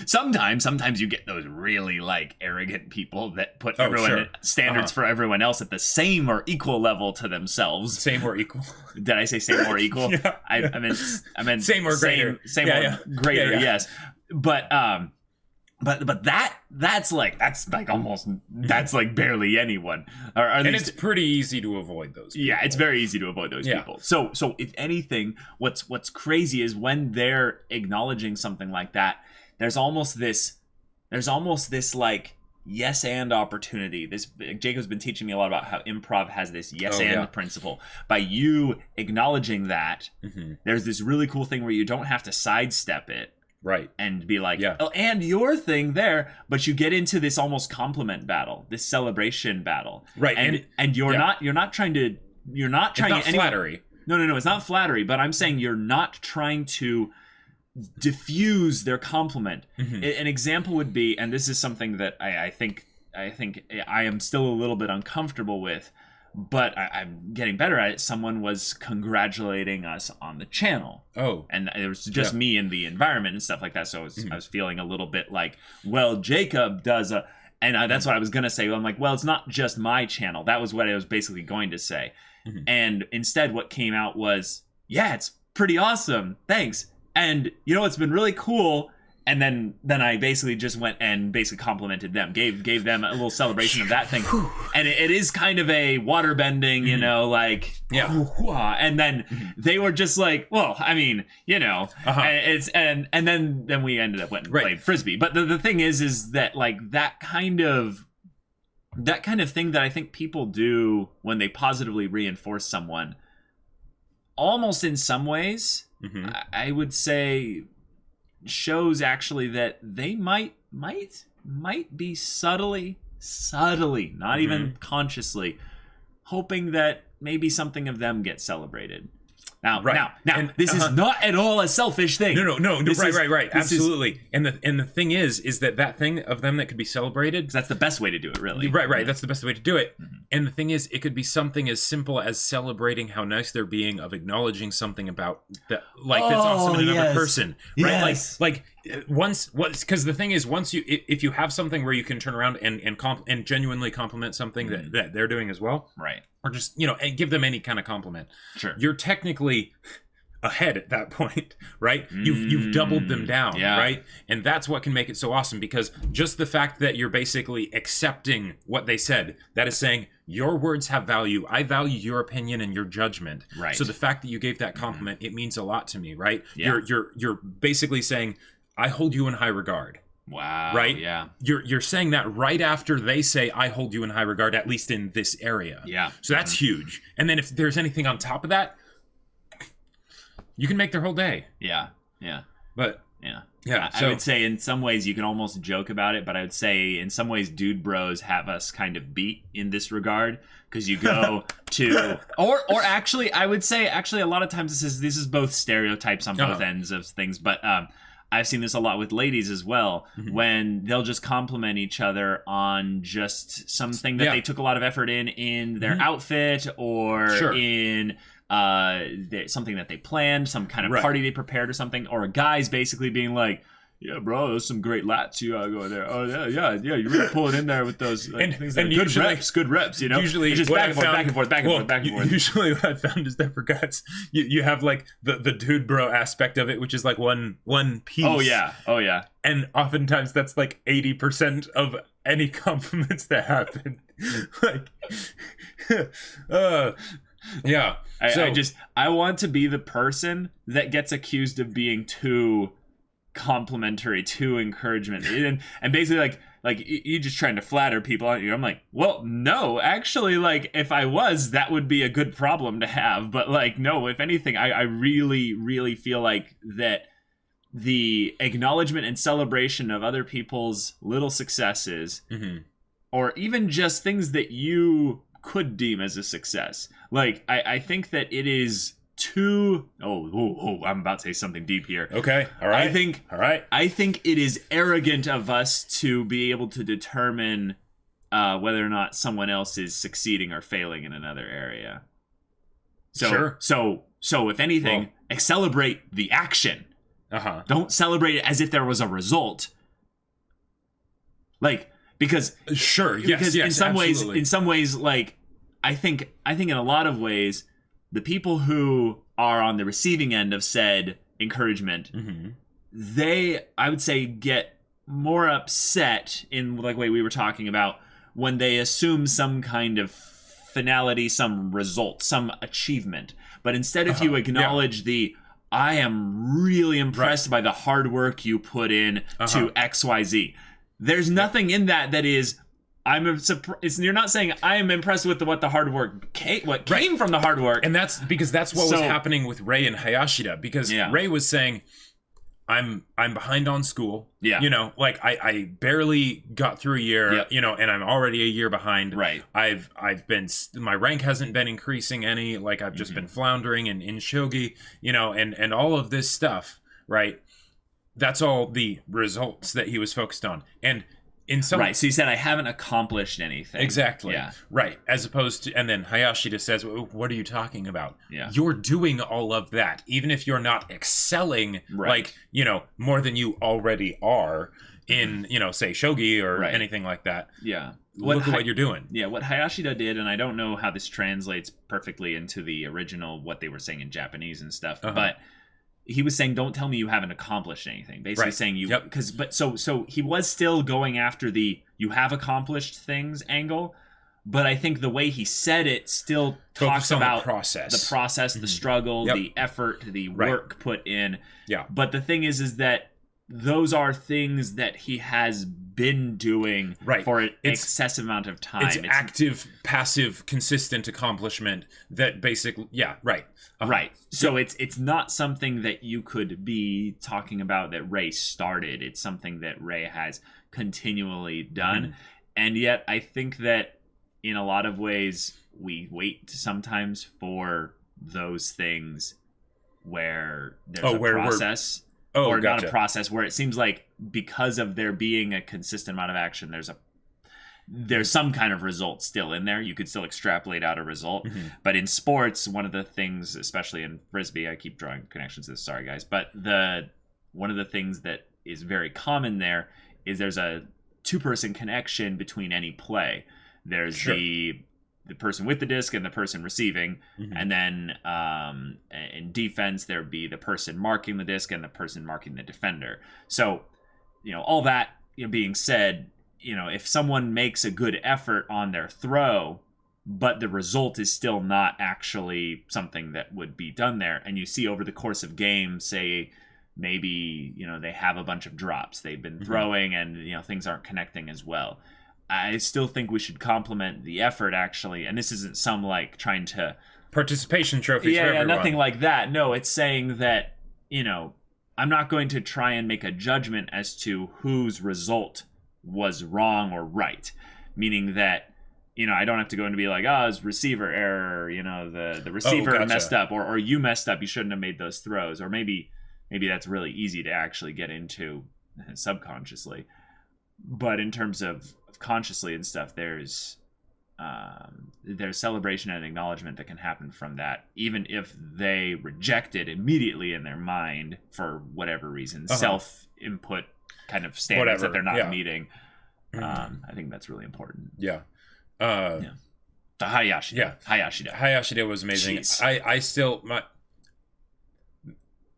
sometimes you get those really arrogant people that put standards for everyone else at the same or equal level to themselves. Same or equal? Did I say same or equal? I meant same or greater. Same or greater. Yes, but that's barely anyone. And it's pretty easy to avoid those people. Yeah, it's very easy to avoid those people. So if anything, what's crazy is when they're acknowledging something like that, there's almost this yes and opportunity. Jacob's been teaching me a lot about how improv has this yes and principle. By you acknowledging that, there's this really cool thing where you don't have to sidestep it. Right. And be like, Yeah. oh, and your thing there, but you get into this almost compliment battle, this celebration battle. Right. And you're yeah. not trying to It's not flattery. No, it's not flattery, but I'm saying you're not trying to diffuse their compliment. An example would be, and this is something that I think I am still a little bit uncomfortable with, but I'm getting better at it. Someone was congratulating us on the channel. Oh. And it was just me in the environment and stuff like that. So I was feeling a little bit like, well, Jacob does a... And that's what I was going to say. I'm like, well, it's not just my channel. That was what I was basically going to say. And instead what came out was, yeah, it's pretty awesome. Thanks. And you know, it's been really cool. And then I basically just went and basically complimented them, gave them a little celebration of that thing. And it is kind of a water bending, you know, like, and then they were just like, well, I mean, you know, it's and then we ended up went and played Frisbee. But the thing is that like that kind of thing that I think people do when they positively reinforce someone, almost in some ways, I would say shows actually that they might be subtly, not even consciously, hoping that maybe something of them gets celebrated. Now, this is not at all a selfish thing. No. Right. Absolutely. And the thing is that thing of them that could be celebrated. That's the best way to do it, really. Right. That's the best way to do it. And the thing is, it could be something as simple as celebrating how nice they're being, of acknowledging something about that, like that's awesome in another person, right? Yes. Like because the thing is, once if you have something where you can turn around and genuinely compliment something that they're doing as well, right? Or just, you know, and give them any kind of compliment. Sure. You're technically ahead at that point, right? You've doubled them down, right? And that's what can make it so awesome, because just the fact that you're basically accepting what they said, that is saying your words have value. I value your opinion and your judgment. Right. So the fact that you gave that compliment, it means a lot to me, right? Yeah. You're basically saying, I hold you in high regard. Wow. Right? Yeah. You're saying that right after they say, I hold you in high regard, at least in this area. Yeah. So that's huge. And then if there's anything on top of that, you can make their whole day. Yeah. But yeah. I would say in some ways you can almost joke about it, but I would say in some ways dude bros have us kind of beat in this regard, because you go to or actually I would say a lot of times this is both stereotypes on both ends of things, but I've seen this a lot with ladies as well, when they'll just compliment each other on just something that they took a lot of effort in their outfit, or in something that they planned, some kind of party they prepared or something, or a guy's basically being like, yeah, bro, those some great lats you go there. Oh yeah, you really pull it in there with those things. And good reps, you know. Usually, it's just back and forth. Usually, what I found is that for guys, you have like the dude bro aspect of it, which is like one piece. Oh yeah. And oftentimes that's like 80% of any compliments that happen. Like, yeah. I want to be the person that gets accused of being too complimentary, too encouragement, and basically like you just trying to flatter people, aren't you? I'm like, well, no, actually, like if I was, that would be a good problem to have. But like, no, if anything, I really feel like that the acknowledgement and celebration of other people's little successes, or even just things that you could deem as a success, like I think that it is too I'm about to say something deep here. Okay. All right. I think it is arrogant of us to be able to determine whether or not someone else is succeeding or failing in another area. So if anything, celebrate the action. Don't celebrate it as if there was a result. Like, because in some ways, like I think in a lot of ways, the people who are on the receiving end of said encouragement, they, I would say, get more upset in like way we were talking about when they assume some kind of finality, some result, some achievement. But instead, if you acknowledge I am really impressed by the hard work you put in to XYZ. There's nothing in that is, you're not saying I am impressed with what the hard work came from the hard work. And that's because that's what was happening with Ray and Hayashida, because Ray was saying, I'm behind on school. Yeah. You know, like I barely got through a year, Yep. you know, and I'm already a year behind. Right. I've been, my rank hasn't been increasing any, like I've just been floundering in Shogi, you know, and all of this stuff, right? That's all the results that he was focused on. And in some Right. So you said I haven't accomplished anything. Exactly. Yeah. Right. As opposed to, and then Hayashida says, "What are you talking about? Yeah. You're doing all of that, even if you're not excelling, Right. like, you know, more than you already are in, you know, say Shogi or Right. anything like that. Yeah. Look at what you're doing. Yeah, what Hayashida did, and I don't know how this translates perfectly into the original, what they were saying in Japanese and stuff, but he was saying, don't tell me you haven't accomplished anything. Basically saying you, so he was still going after the you have accomplished things angle, but I think the way he said it still talks about the process, the struggle, the effort, the work put in. Yeah. But the thing is that those are things that he has been doing for an excessive amount of time. It's active, passive, consistent accomplishment that basically, right. So it's not something that you could be talking about that Ray started. It's something that Ray has continually done. And yet I think that in a lot of ways we wait sometimes for those things where there's a process. Or not a process, where it seems like because of there being a consistent amount of action, there's some kind of result still in there. You could still extrapolate out a result. But in sports, one of the things, especially in Frisbee, I keep drawing connections to this, sorry guys, but one of the things that is very common there is there's a two-person connection between any play. There's the person with the disc and the person receiving, and then in defense there'd be the person marking the disc and the person marking the defender. So, you know, all that being said, you know, if someone makes a good effort on their throw, but the result is still not actually something that would be done there, and you see over the course of games, say maybe, you know, they have a bunch of drops, they've been throwing, and, you know, things aren't connecting as well. I still think we should compliment the effort, actually. And this isn't some, like, trying to... participation trophies for everyone. Nothing like that. No, it's saying that, you know, I'm not going to try and make a judgment as to whose result was wrong or right. Meaning that, you know, I don't have to go and be like, oh, it's receiver error, you know, the receiver messed up, or you messed up, you shouldn't have made those throws. Or maybe that's really easy to actually get into subconsciously. But in terms of consciously and stuff, there's celebration and acknowledgement that can happen from that, even if they reject it immediately in their mind for whatever reason, self-input kind of standards that they're not meeting. I think that's really important. The Hayashida. Hayashida was amazing.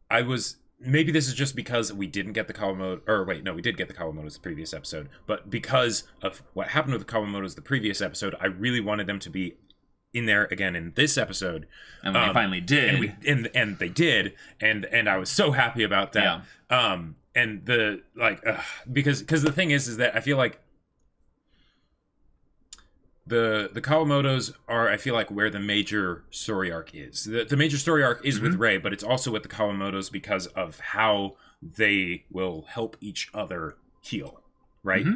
I was... Maybe this is just because we didn't get the Kawamoto, or wait, no, we did get the Kawamotos the previous episode, but because of what happened with the Kawamotos the previous episode, I really wanted them to be in there again in this episode. And they finally did. And they did, and I was so happy about that. And the, like, because the thing is that I feel like the Kawamotos are, I feel like, where the major story arc is. The major story arc is with Rei, but it's also with the Kawamotos because of how they will help each other heal, right?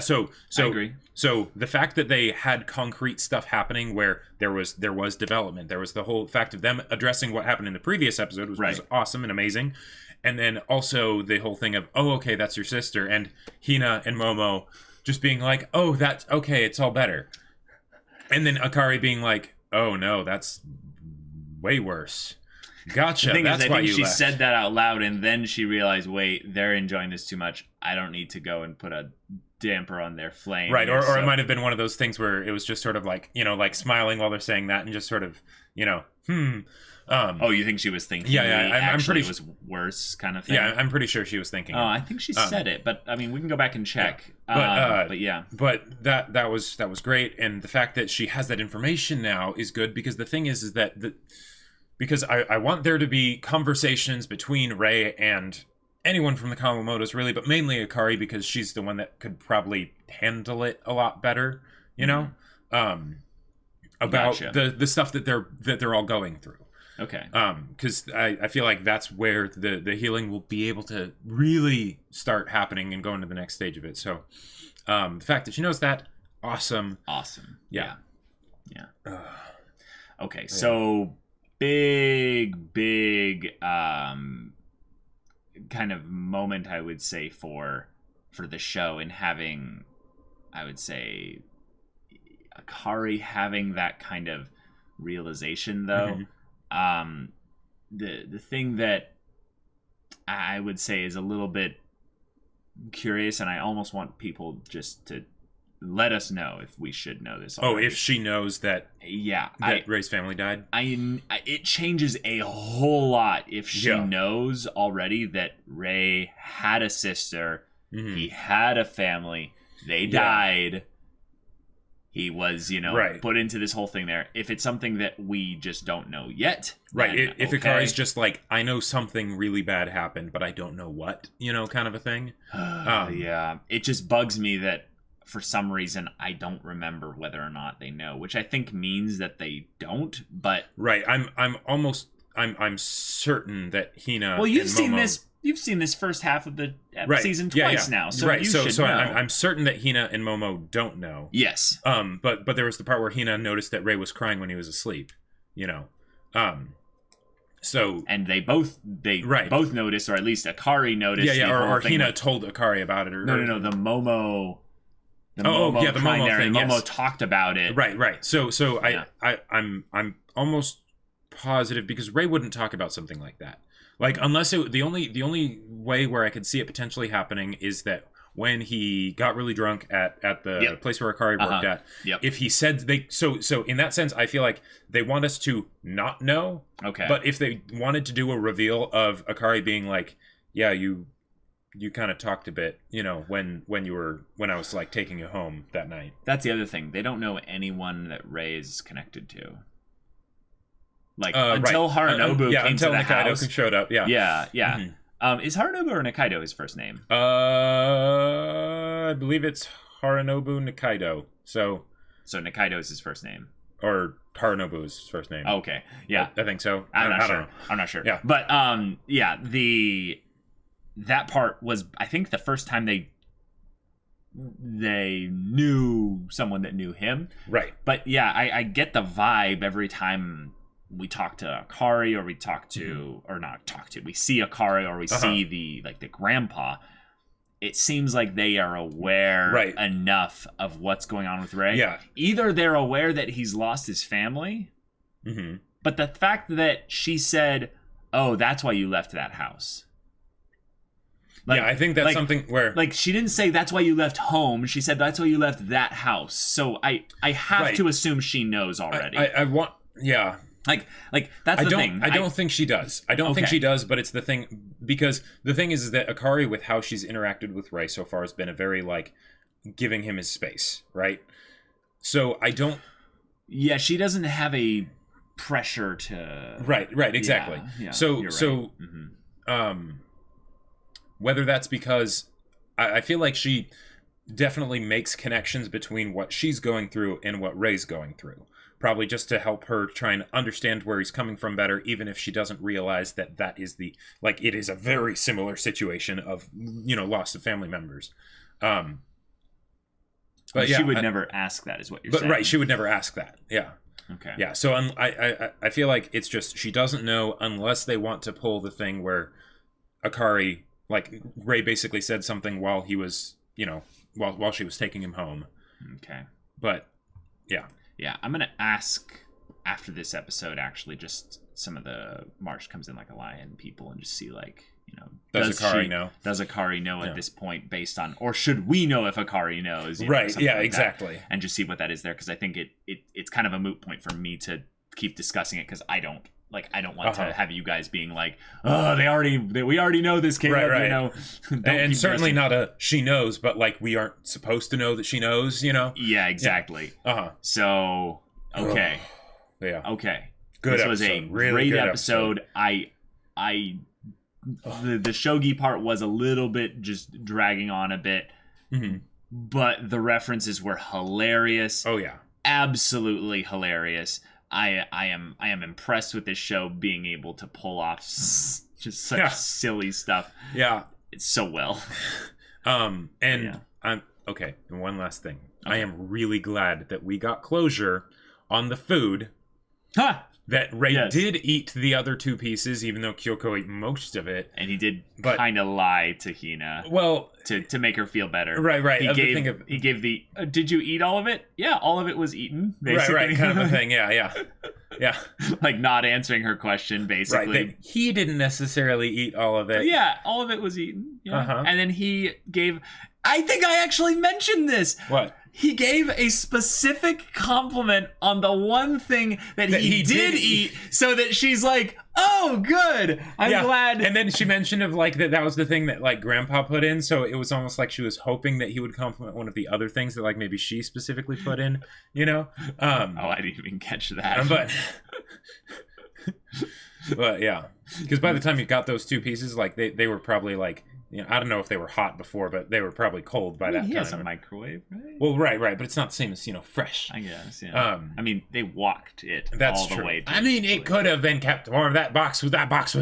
So I agree. So the fact that they had concrete stuff happening where there was development, there was the whole fact of them addressing what happened in the previous episode was awesome and amazing. And then also the whole thing of, oh, okay, that's your sister, and Hina and Momo just being like, oh, that's okay, it's all better. And then Akari being like, oh no, that's way worse. Gotcha. That's why you left. She said that out loud, and then she realized, wait, they're enjoying this too much. I don't need to go and put a damper on their flame. Right, or it might have been one of those things where it was just sort of like, you know, like smiling while they're saying that and just sort of, you know, you think she was thinking I'm pretty it was worse kind of thing? Yeah, I'm pretty sure she was thinking. Oh, I think she said it, but I mean, we can go back and check. But that was great, and the fact that she has that information now is good, because the thing is that because I want there to be conversations between Rei and anyone from the Kawamotos, really, but mainly Akari, because she's the one that could probably handle it a lot better, you know, about the stuff that they're all going through. Okay. Because I feel like that's where the healing will be able to really start happening and go into the next stage of it. So the fact that she knows that, awesome. Yeah. Okay, so big kind of moment, I would say, for the show, and having, I would say, Akari having that kind of realization, though. The thing that I would say is a little bit curious, and I almost want people just to let us know if we should know this already. If she knows that Ray's family died? It changes a whole lot if she knows already that Ray had a sister, he had a family, they died, he was, put into this whole thing there. If it's something that we just don't know yet. Right, if Akari's just like, I know something really bad happened, but I don't know what, kind of a thing. Yeah, it just bugs me that for some reason I don't remember whether or not they know, which I think means that they don't. But right, I'm certain that Hina. Well, you've and seen Momo, this. You've seen this first half of the season twice now, so right. you so should know. I'm certain that Hina and Momo don't know. Yes. But there was the part where Hina noticed that Ray was crying when he was asleep. So and they both noticed, or at least Akari noticed. Or Hina told Akari about it. No. The Momo. The Momo there, thing. And Momo talked about it. Right. So I'm almost positive, because Ray wouldn't talk about something like that. Like, unless the only way where I could see it potentially happening is that when he got really drunk at the place where Akari worked at, if he said so in that sense, I feel like they want us to not know. Okay. But if they wanted to do a reveal of Akari being like, yeah, you kind of talked a bit, when I was like taking you home that night. That's the other thing. They don't know anyone that Ray is connected to. Like, until Harunobu came to the Nikaido house. showed up. Yeah. Mm-hmm. Is Harunobu or Nikaido his first name? I believe it's Harunobu Nikaido. So Nikaido is his first name. Or Harunobu is his first name. Okay. Yeah. I think so. I'm not sure. Know. I'm not sure. Yeah. But that part was, I think, the first time they knew someone that knew him. Right. But yeah, I get the vibe every time we talk to Akari, or we talk to, or not talk to, we see Akari, or we see the grandpa. It seems like they are aware enough of what's going on with Ray. Yeah. Either they're aware that he's lost his family, but the fact that she said, "Oh, that's why you left that house." Like, I think that's something where... Like, she didn't say, that's why you left home. She said, that's why you left that house. So I have to assume she knows already. I want... Yeah. Like that's the thing. I don't think she does. I don't think she does, but it's the thing... Because the thing is that Akari, with how she's interacted with Ray so far, has been a very, giving him his space, right? So I don't... Yeah, she doesn't have a pressure to... Right, exactly. Yeah, so whether that's because I feel like she definitely makes connections between what she's going through and what Ray's going through. Probably just to help her try and understand where he's coming from better, even if she doesn't realize that is it is a very similar situation of, loss of family members. But she would never ask that, is what you're saying. Right, she would never ask that. Yeah. Okay. Yeah, so I feel like it's just, she doesn't know unless they want to pull the thing where Akari... Ray basically said something while he was, while she was taking him home. Okay. But, yeah. Yeah, I'm going to ask, after this episode, actually, just some of the Marsh comes in like a lion people, and just see, does Akari know? Does Akari know at this point, based on, or should we know if Akari knows? Right, yeah, like exactly. And just see what that is there, because I think it's kind of a moot point for me to keep discussing it, because I don't want to have you guys being like, oh, we already know this, Caleb, right. And certainly not she knows, but we aren't supposed to know that she knows, Yeah, exactly. Yeah. So, okay. Yeah. Okay. Good This episode. was a really great episode. The Shogi part was a little bit just dragging on a bit, but the references were hilarious. Oh, yeah. Absolutely hilarious. I am impressed with this show being able to pull off just such silly stuff. Yeah. It's so well. I'm okay. And one last thing. Okay. I am really glad that we got closure on the food. That Ray did eat the other 2 pieces, even though Kyoko ate most of it. And he did kind of lie to Hina. Well, to make her feel better. Right. He gave the, did you eat all of it? Yeah, all of it was eaten, basically. Right, kind of a thing, yeah. Like not answering her question, basically. Right, he didn't necessarily eat all of it. Yeah, all of it was eaten. Yeah. Uh-huh. And then he gave, I think I actually mentioned this. What? He gave a specific compliment on the one thing that he did eat, so that she's like, oh, good. I'm glad. And then she mentioned of like that was the thing that like Grandpa put in, so it was almost like she was hoping that he would compliment one of the other things that like maybe she specifically put in, you know? I didn't even catch that. But yeah, because by the time you got those 2 pieces, like they were probably like, you know, I don't know if they were hot before, but they were probably cold by that time. He has a microwave, right? Well, right, but it's not the same as, fresh. I guess, yeah. I mean, they walked it all the way. I mean, it could have been kept warm. That box was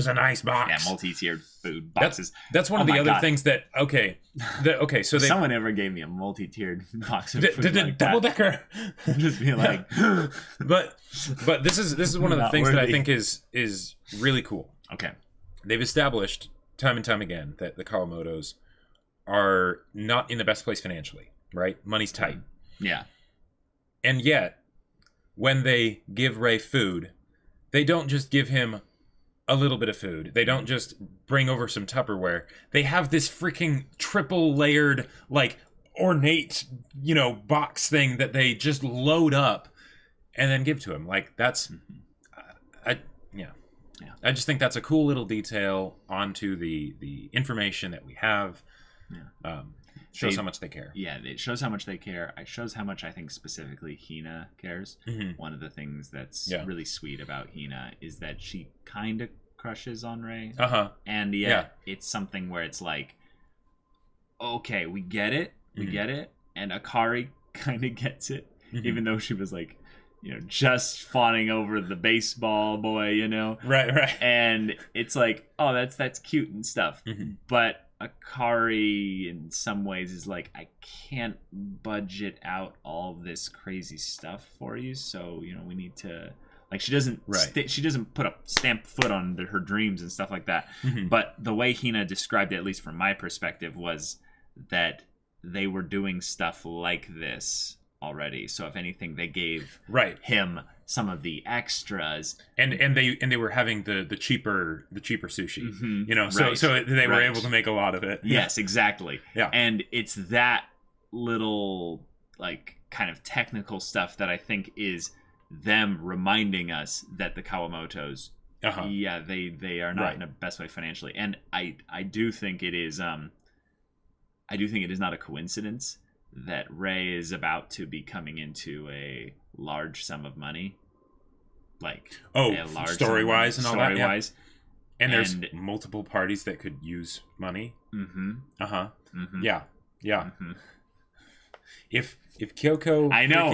a nice box. Yeah, multi-tiered food boxes. That's one of the other things that, so if someone ever gave me a multi-tiered box of food like double-decker. Just be like... But this is one of the things that I think is really cool. Okay. They've established time and time again that the Kawamotos are not in the best place financially, right? Money's tight. Yeah. And yet, when they give Ray food, they don't just give him a little bit of food. They don't just bring over some Tupperware. They have this freaking triple layered, like, ornate, box thing that they just load up and then give to him. Like, that's... I just think that's a cool little detail onto the information that we have. Yeah. Shows how much they care. Yeah, it shows how much they care. It shows how much I think specifically Hina cares. Mm-hmm. One of the things that's really sweet about Hina is that she kind of crushes on Ray. Uh-huh. And yet it's something where it's like, okay, we get it. We get it. And Akari kind of gets it. Mm-hmm. Even though she was like, just fawning over the baseball boy, Right. And it's like, oh, that's cute and stuff. Mm-hmm. But Akari, in some ways, is like, I can't budget out all this crazy stuff for you. So, we need to, like, she doesn't she doesn't put a stamped foot on her dreams and stuff like that. Mm-hmm. But the way Hina described it, at least from my perspective, was that they were doing stuff like this already, so if anything, they gave him some of the extras, and they were having the cheaper sushi, mm-hmm. So they were able to make a lot of it. Yes, exactly. Yeah, and it's that little like kind of technical stuff that I think is them reminding us that the Kawamotos, they are not in the best way financially, and I do think it is not a coincidence that Ray is about to be coming into a large sum of money. Like, story-wise and all that. Story-wise. Yeah. And there's multiple parties that could use money. Mm-hmm. Uh-huh. Mm-hmm. Yeah. Mm-hmm. If Kyoko... I know.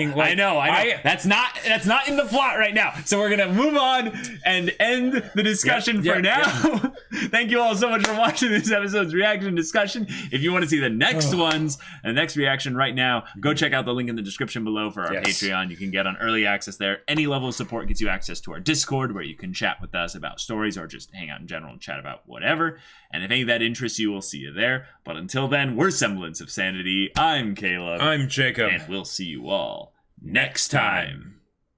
That's not in the plot right now. So we're going to move on and end the discussion for now. Yeah. Thank you all so much for watching this episode's reaction discussion. If you want to see the next ones and the next reaction right now, go check out the link in the description below for our Patreon. You can get on early access there. Any level of support gets you access to our Discord, where you can chat with us about stories or just hang out in general and chat about whatever. And if any of that interests you, we'll see you there. But until then, we're Semblance of Sanity. I'm Caleb. I'm Jacob. And we'll see you all next time.